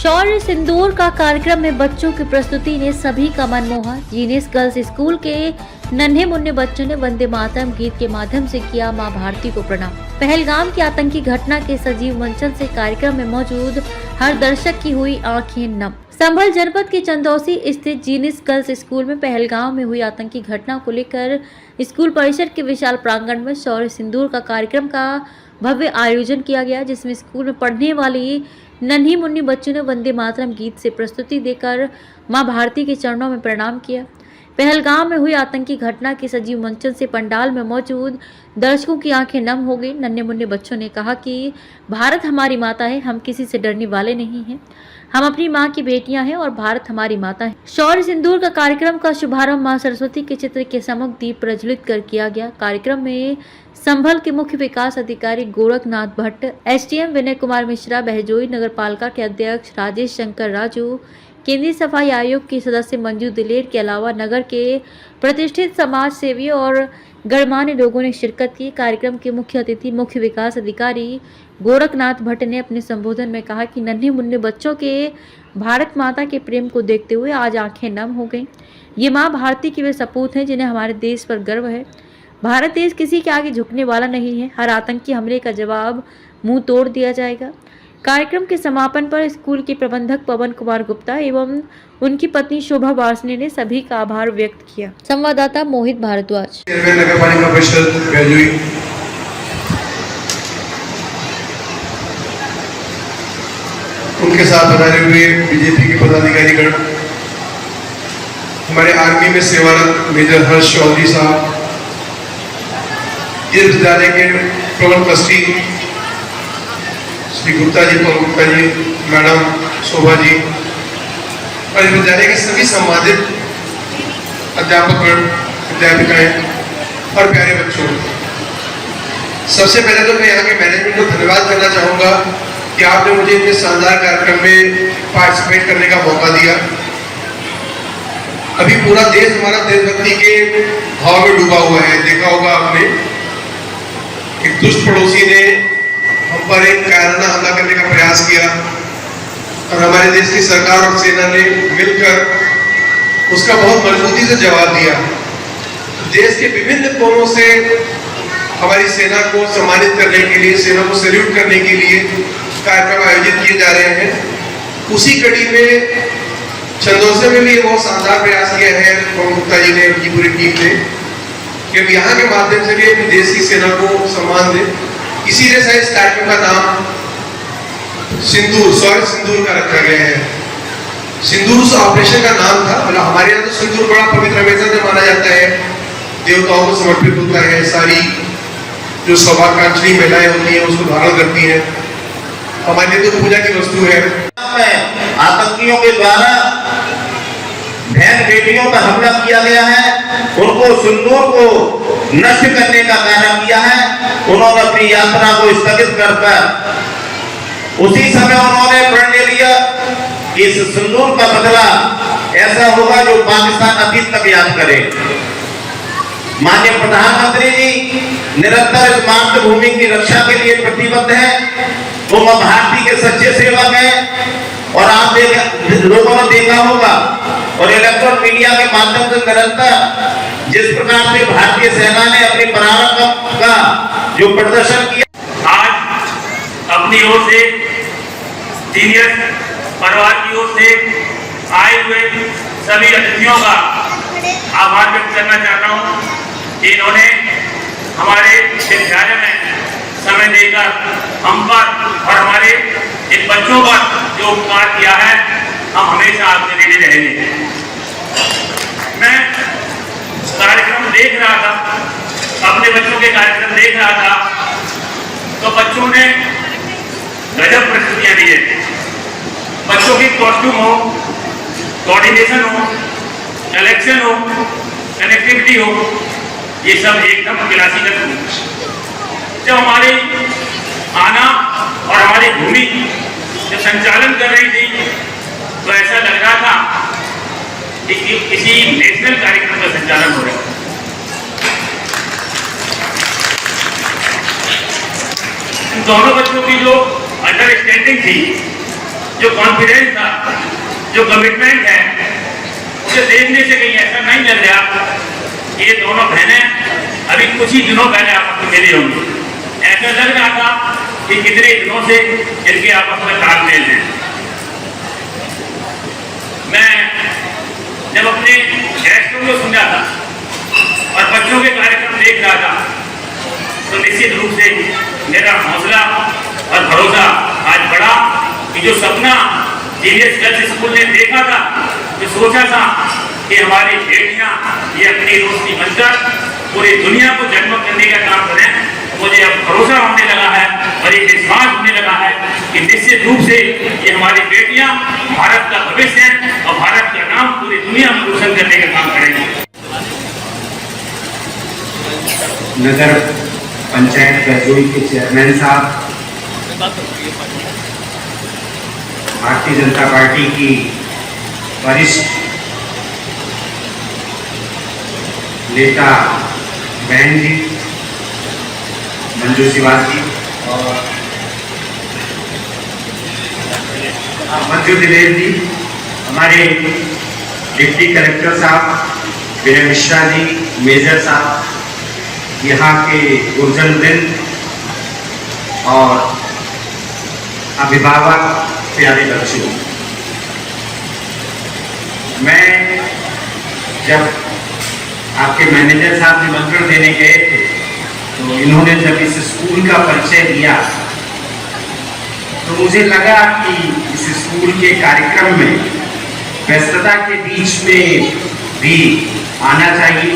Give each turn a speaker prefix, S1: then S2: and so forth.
S1: शौर्य सिंदूर का कार्यक्रम में बच्चों की प्रस्तुति ने सभी का मन मोहा। जीनियस गर्ल्स स्कूल के नन्हे मुन्ने बच्चों ने वंदे मातरम गीत के माध्यम से किया मां भारती को प्रणाम। पहलगाम की आतंकी घटना के सजीव मंचन से कार्यक्रम में मौजूद हर दर्शक की हुई आंखें नम। संभल जनपद के चंदौसी स्थित जीनियस गर्ल्स स्कूल में पहलगाम में हुई आतंकी घटना को लेकर स्कूल परिसर के विशाल प्रांगण में शौर्य सिंदूर का कार्यक्रम का भव्य आयोजन किया गया, जिसमें स्कूल में पढ़ने वाली नन्ही मुन्नी बच्चों ने वंदे मातरम गीत से प्रस्तुति देकर मां भारती के चरणों में प्रणाम किया। पहलगाम में हुई आतंकी घटना के सजीव मंचन से पंडाल में मौजूद दर्शकों की आंखें नम हो गई। नन्हे मुन्ने बच्चों ने कहा कि भारत हमारी माता है, हम किसी से डरने वाले नहीं हैं, हम अपनी माँ की बेटियां हैं और भारत हमारी माता है। शौर्य सिंदूर का कार्यक्रम का शुभारंभ मां सरस्वती के चित्र के सम्मुख दीप प्रज्वलित कर किया गया। कार्यक्रम में संभल के मुख्य विकास अधिकारी गोरखनाथ भट्ट, एसडीएम विनय कुमार मिश्रा, बहजोई नगर पालिका के अध्यक्ष राजेश शंकर राजू, केंद्रीय सफाई आयोग के सदस्य मंजू दिलेर के अलावा नगर के प्रतिष्ठित समाज सेवी और गणमान्य लोगों ने शिरकत की। कार्यक्रम के मुख्य अतिथि मुख्य विकास अधिकारी गोरखनाथ भट्ट ने अपने संबोधन में कहा कि नन्हे मुन्ने बच्चों के भारत माता के प्रेम को देखते हुए आज आंखें नम हो गईं। ये माँ भारती की वे सपूत हैं जिन्हें हमारे देश पर गर्व है। भारत देश किसी के आगे झुकने वाला नहीं है, हर आतंकी हमले का जवाब मुंह तोड़ दिया जाएगा। कार्यक्रम के समापन पर स्कूल के प्रबंधक पवन कुमार गुप्ता एवं उनकी पत्नी शोभा वार्ष्णेय ने सभी का आभार व्यक्त किया। संवाददाता मोहित भारद्वाज।
S2: नगर पालिका परिषद बहजोई, उनके साथ हमारे हुए बीजेपी के पदाधिकारीगण, हमारे आर्मी में सेवारत मेजर हर्ष चौधरी साहब, ये विद्यालय के प्रबंध ट्रस्टी श्री गुप्ता जी, पवन गुप्ता जी, मैडम शोभा जी और विद्यालय के सभी संबंधित अध्यापकगण, अध्यापिकाएं और प्यारे बच्चों, सबसे पहले तो मैं यहाँ के मैनेजमेंट को धन्यवाद करना चाहूँगा कि आपने मुझे इतने शानदार कार्यक्रम में पार्टिसिपेट करने का मौका दिया। अभी पूरा देश हमारा देशभक्ति के भाव में डूबा हुआ है। देखा होगा आपने, एक दुष्ट पड़ोसी ने हम पर एक कायराना हमला करने का प्रयास किया और हमारे देश की सरकार और सेना ने मिलकर उसका बहुत मजबूती से जवाब दिया। देश के विभिन्न कोनों से हमारी सेना को सम्मानित करने के लिए, सेना को सैल्यूट करने के लिए कार्यक्रम आयोजित किए जा रहे हैं। उसी कड़ी में चंदौसे में भी बहुत शानदार प्रयास किया है पवन गुप्ता जी ने, उनकी पूरी टीम ने, कि अब यहाँ के माध्यम से भी अपनी देश की सेना को सम्मान दें। इसीलिए शायद इस कार्यक्रम का नाम सिंदूर, शौर्य सिंदूर का रखा गया है। सिंदूर उस ऑपरेशन का नाम था। मतलब हमारे यहाँ तो सिंदूर बड़ा पवित्र हमेशा से माना जाता है, देवताओं को समर्पित होता है, सारी जो सौभाग्यशाली महिलाएं होती हैं उसको धारण करती हैं, हमारे लिए तो पूजा की वस्तु है।
S3: आतंकियों के द्वारा बहन बेटियों पर हमला किया गया है, उनको सिंदूर को नष्ट करने का कार्य किया है। उन्होंने अपनी यात्रा को स्थगित कर उसी समय उन्होंने प्रण ले लिया कि इस सिंदूर का बदला ऐसा होगा जो पाकिस्तान अतीत तक याद करे। माननीय प्रधानमंत्री जी निरंतर इस मातृभूमि की रक्षा के लिए प्रतिबद्ध है। वो मां भारती के सच्चे सेवक हैं और आप लोगों ने देखा होगा और इलेक्ट्रॉनिक मीडिया के माध्यम से निरंतर जिस प्रकार से भारतीय सेना ने अपने पराक्रम का जो प्रदर्शन किया।
S4: आज अपनी ओर से जीनियस परिवार की ओर से आए हुए सभी अतिथियों का आभार व्यक्त करना चाहता हूँ कि इन्होंने हमारे विद्यालय में समय देकर हम पर और हमारे इन बच्चों पर जो उपकार किया है, हम हमेशा आपसे ऋणी रहेंगे। मैं कार्यक्रम देख रहा था, अपने बच्चों के कार्यक्रम देख रहा था, तो बच्चों ने गजब प्रस्तुतियां दी है। बच्चों की कॉस्ट्यूम हो, कोऑर्डिनेशन हो, कलेक्शन हो, कनेक्टिविटी हो, ये सब एकदम क्लासिकल हो। जब हमारी आना और हमारी भूमि जब संचालन कर रही थी तो ऐसा लग रहा था कि किसी नेशनल कार्यक्रम का संचालन हो रहा है। दोनों बच्चों की जो अंडरस्टैंडिंग थी जो कॉन्फिडेंस था, जो कमिटमेंट है, उसे देखने से कहीं ऐसा नहीं लग रहा कि ये दोनों बहनें अभी कुछ ही दिनों पहले आपस में मिली होंगी। ऐसा लग रहा था कि कितने दिनों से इनके आपस में तालमेल है। मैं जब अपने गेस्टों को सुन रहा था और बच्चों के कार्यक्रम देख रहा था तो निश्चित रूप से मेरा हौसला और भरोसा आज बढ़ा कि जो सपना जीनियस गर्ल्स स्कूल ने देखा था, जो सोचा था कि हमारी बेटियां ये अपनी रोशनी बनकर पूरी दुनिया को जगमग करने का काम करें, मुझे अब भरोसा होने लगा है और ये विश्वास होने लगा है कि निश्चित रूप से ये हमारी बेटियां भारत का भविष्य है और भारत का नाम पूरी दुनिया में रोशन करने का काम करेंगी।
S5: नगर पंचायत गजोई के चेयरमैन साहब, भारतीय जनता पार्टी की वरिष्ठ नेता बहन जी मंजू श्रीवास्तव और मंजू दिलेर जी, हमारे डिप्टी कलेक्टर साहब विनय मिश्रा जी, मेजर साहब, यहाँ के गुरजनवृंद और अभिभावक, प्यारे बच्चों, मैं जब आपके मैनेजर साहब निमंत्रण देने गए थे तो इन्होंने जब इस स्कूल का परिचय दिया तो मुझे लगा कि इस स्कूल के कार्यक्रम में व्यस्तता के बीच में भी आना चाहिए।